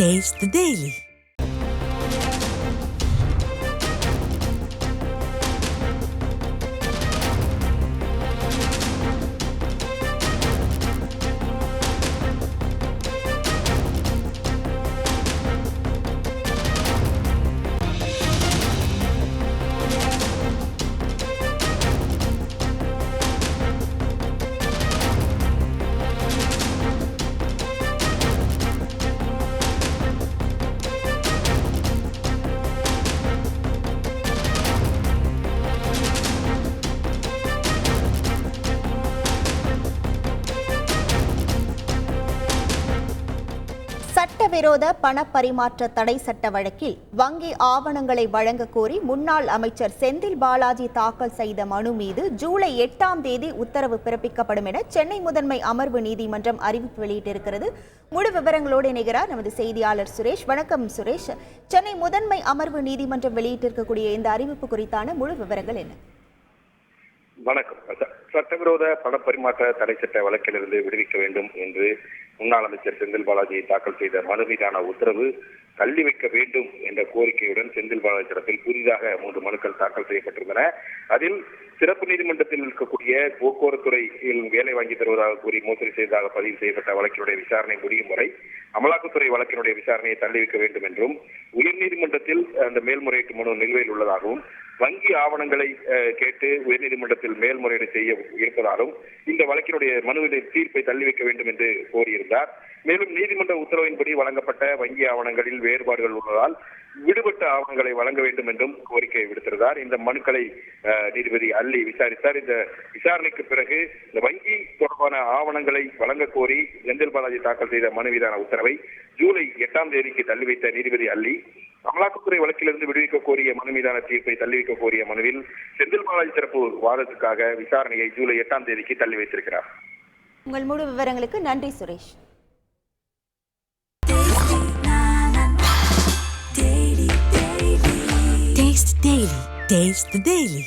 Taste the Daily. சட்டவிரோத பணப்பரிமாற்ற தடை சட்ட வழக்கில் வங்கி ஆவணங்களை வழங்க கோரி முன்னாள் அமைச்சர் செந்தில் பாலாஜி தாக்கல் செய்த மனு மீது ஜூலை 8ஆம் தேதி உத்தரவு பிறப்பிக்கப்படும் என சென்னை முதன்மை அமர்வு நீதிமன்றம் அறிவிப்பு வெளியிட்டிருக்கிறது. முழு விவரங்களோடு இணைகிறார் நமது செய்தியாளர் சுரேஷ். வணக்கம் சுரேஷ். சென்னை முதன்மை அமர்வு நீதிமன்றம் வெளியிட்டிருக்கக்கூடிய இந்த அறிவிப்பு குறித்தான முழு விவரங்கள் என்ன? வணக்கம். சட்டவிரோத பணப்பரிமாற்ற தடை சட்ட வழக்கிலிருந்து விடுவிக்க வேண்டும் என்று முன்னாள் அமைச்சர் செந்தில் பாலாஜி தாக்கல் செய்த மனு மீதான உத்தரவு தள்ளி வைக்க வேண்டும் என்ற கோரிக்கையுடன் செந்தில் பாலாஜி தரப்பில் புதிதாக 3 மனுக்கள் தாக்கல் செய்யப்பட்டிருந்தன. அதில் சிறப்பு நீதிமன்றத்தில் இருக்கக்கூடிய போக்குவரத்துறையில் வேலை வாங்கி தருவதாக கூறி மோசடி செய்ததாக பதிவு செய்யப்பட்ட வழக்கினுடைய விசாரணை முடியும் வரை அமலாக்கத்துறை வழக்கினுடைய விசாரணையை தள்ளி வைக்க வேண்டும் என்றும், உயர்நீதிமன்றத்தில் அந்த மேல்முறையீட்டு மனு நிலுவையில் உள்ளதாகவும், வங்கி ஆவணங்களை கேட்டு உயர்நீதிமன்றத்தில் மேல்முறையீடு செய்ய இருப்பதாலும் இந்த வழக்கினுடைய மனுவின் தீர்ப்பை தள்ளி வைக்க வேண்டும் என்று கோரியிருந்தார். மேலும் நீதிமன்ற உத்தரவின்படி வழங்கப்பட்ட வங்கி ஆவணங்களில் வேறுபாடுகள் உள்ளதால் விடுபட்ட ஆவணங்களை வழங்க வேண்டும் என்றும் கோரிக்கை விடுத்திருந்தார். இந்த மனுக்களை நீதிபதி அல்லி விசாரித்தார். இந்த விசாரணைக்கு பிறகு இந்த வங்கி தொடர்பான ஆவணங்களை வழங்க கோரி செந்தில் பாலாஜி தாக்கல் செய்த மனு மீதான உத்தரவை ஜூலை 8ஆம் தேதிக்கு தள்ளி வைத்த நீதிபதி அல்லி, அமலாக்கத்துறை வழக்கிலிருந்து விடுவிக்க கோரிய மனு மீதான தீர்ப்பை தள்ளி வைக்க கோரிய மனுவில் செந்தில் பாலாஜி தரப்பு வாதத்துக்காக விசாரணையை ஜூலை 8ஆம் தேதிக்கு தள்ளி வைத்திருக்கிறார். உங்கள் முழு விவரங்களுக்கு நன்றி Suresh. Taste Daily. Taste the Daily.